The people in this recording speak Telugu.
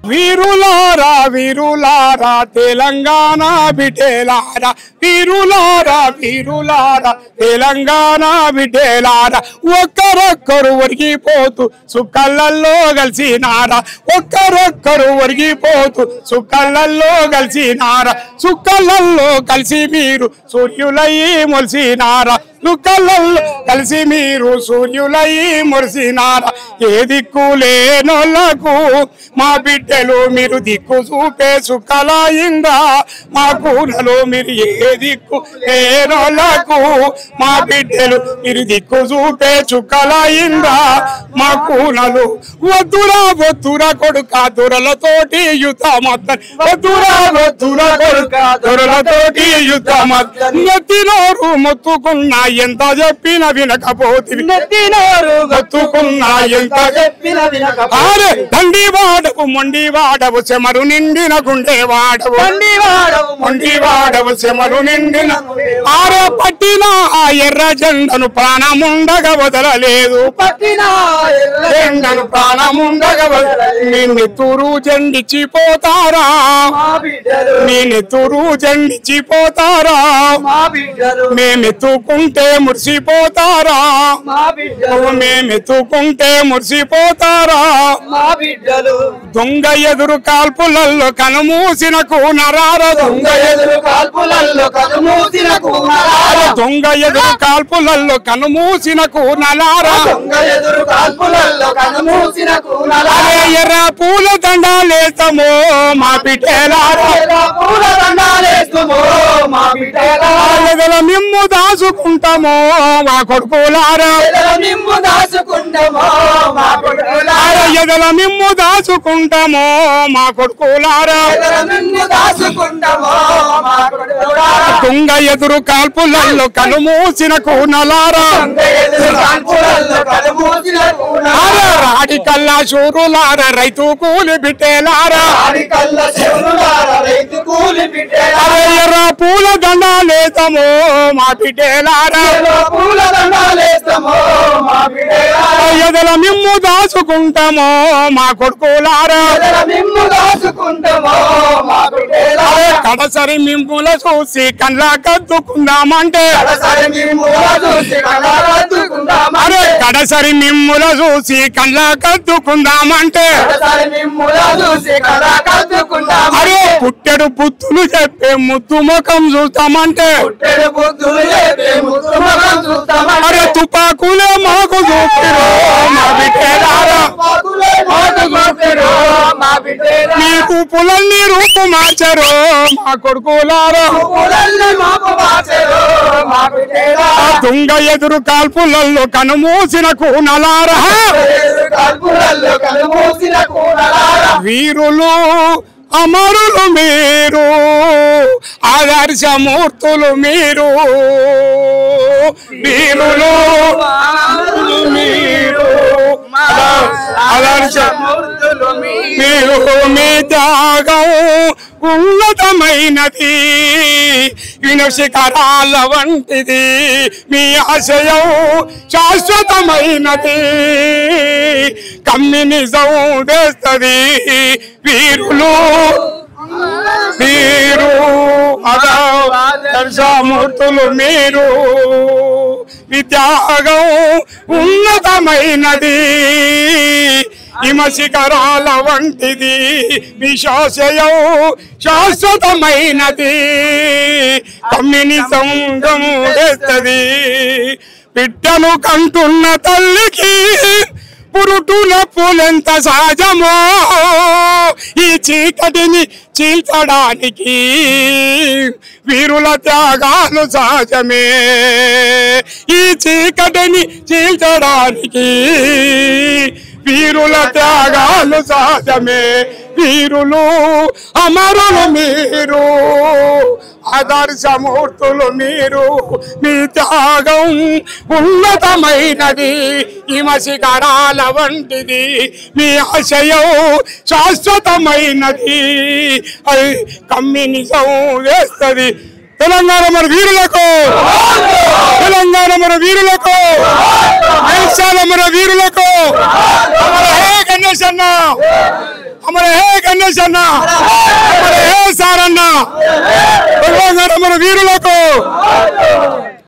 వీరులారా వీరులారా తెలంగాణ బిడ్డలారా వీరులారా వీరులారా తెలంగాణ బిడ్డలారా ఒక్కరొక్కరు ఒరిగిపోతూ సుక్కళ్ళల్లో కలిసినారా ఒక్కరొక్కరు ఒరిగిపోతూ సుక్కళ్ళల్లో కలిసినారా సుక్కళ్ళల్లో కలిసి మీరు సూర్యులయ్యి మొలిసినారా సుక్కళ్ళల్లో కలిసి మీరు సూర్యులయ్యి మొలిసినారా ఏ దిక్కు లేనోళ్లకు మా బిడ్డలు మీరు దిక్కు చూపే సుక్కలయిందా మా కూనలు మీరు ఏ దిక్కు లేనోళ్లకు మా బిడ్డలు మీరు దిక్కు చూపే చుక్కలయిందా మా కూనలు వద్దురా వద్దురా కొడుక దొరలతోటి యుద్ధమద్దని వద్దురా వద్దురా కొడుక దొరలతోటి యుద్ధమద్దని నెత్తినోరు మొత్తుకున్నా ఎంత చెప్పిన వినకపోతే నెత్తినోరు మొత్తుకున్నా ఎంత చెప్పిన వినకపోతే దండి వాడవు మొండి వాడవు చెమరు నిండిన గుండె వాడవు దండి వాడవు మొండి వాడవు చెమరు నిండిన ఆరే పట్టిన ఆ ఎర్ర జెండను ప్రాణముండగా వదలలేదు పట్టిన ఎర్ర జెండను ప్రాణముండగా వదలలేదు మీ నెత్తురు జెండిచ్చిపోతారా మా బిడ్డలు మీ నెత్తురు జెండిచ్చిపోతారా మా బిడ్డలు మేమెత్తుకుంటే మురిసిపోతారా మా బిడ్డలు మేమెత్తుకుంటే మురిసిపోతారా మా బిడ్డలు దొంగ ఎదురు కాల్పులల్లో కనుమూసిన కూనరార దొంగ ఎదురు కాల్పులల్లో కనుమూసిన కూనరార దొంగ ఎదురు కాల్పులల్లో కనుమూసిన కూనరార దొంగ ఎదురు కాల్పులల్లో కనుమూసిన కూనరార ఎర్ర పూల దండాలేస్తామో మా బిడ్డలారా ఎర్ర పూల దండాలేస్తామో మా బిడ్డలారా ఎదల మిమ్ము దాచుకుంటామో మా కొడుకులారా ఎదల మిమ్ము దాచుకుంటామో మా కొడుకులారా ఎదల మిమ్ము దాచుకుంటామో మా కొడుకులారా ఎదల మిమ్ము దాచుకుంటామో మా కొడుకులారా దొంగ ఎదురు కాల్పులల్లో కనుమూసిన కూనలారా దొంగ ఎదురు కాల్పులల్లో కనుమూసిన కూనలారా రాడి కల్లా శూరులారా రైతు కూలి బిడ్డలారా రాడి కల్లా శూరులారా రైతు కూలి బిడ్డలారా ఎర్ర పూల దండాలేస్తామో మా బిడ్డలారా ఎర్ర పూల దండాలేస్తామో మా బిడ్డలారా ఎదల మిమ్ము దాచుకుంటామో మా కొడుకులారా ఎదల మిమ్ము దాచుకుంటామో మా బిడ్డలారా కడసరి మిమ్ముల చూసి కళ్ళ కద్దుకుందామంటే కడసరి మిమ్ముల చూసి కళ్ళ కద్దుకుందామంటే కడసరి మిమ్ముల చూసి కళ్ళ కద్దుకుందామంటే కడసరి మిమ్ముల చూసి కళ్ళ కద్దుకుందామంటే పుట్టెడు బుద్ధులు చెప్పే ముద్దు ముఖం చూస్తామంటే పుట్టెడు బుద్ధులు చెప్పే ముద్దు ముఖం చూస్తామంటే అరే తుపాకులే మాకు చూపిరో మా బిడ్డలారా తుపాకులే మాకు చూపిరో మా బిడ్డలారా మీకు పులల్ని రూపు మార్చరో మా కొడుకులారా పులల్ని మాకు మార్చరో మా బిడ్డలారా దొంగ ఎదురు కాల్పులల్లో కనుమూసిన కూనలారా కాల్పులల్లో కనుమూసిన కూనలారా వీరులు అమరులు మీరు ఆదర్శమూర్తులు మీరు వీరులు అమరులు మీరు ఆదర్శమూర్తులు మీరు మీ త్యాగం ఉన్నతమైనది వినశిఖరాల వంటిది మీ ఆశయం శాశ్వతమైనది కమ్యూనిజం వేస్తది వీరులు మీరు ఆదర్శమూర్తులు మీరు విత్యాగం ఉన్నతమైనది హిమశిఖరాల వంటిది విశ్వాసయం శాశ్వతమైనది కమ్యూనిజం వేస్తది బిడ్డను కంటున్న తల్లికి పురుటుల పూలెంత సహజమో ఈ చీకటిని చీల్చడానికి వీరుల త్యాగాలు సహజమే ఈ చీకటిని చీల్చడానికి వీరుల త్యాగాలు సహజమే వీరులు అమరులు మీరు ఆదర్శమూర్తులు మీరు మీ త్యాగం ఉన్నతమైనది హిమశిఖరాల వంటిది మీ ఆశయం శాశ్వతమైనది అది కమ్యూనిజం వేస్తది తెలంగాణ మన వీరులకు తెలంగాణ మన వీరులకు మన వీరులకు హే గణేష్ అన్న హే గణేష్ అన్న సారన్న తెలంగాణ మన వీరులకు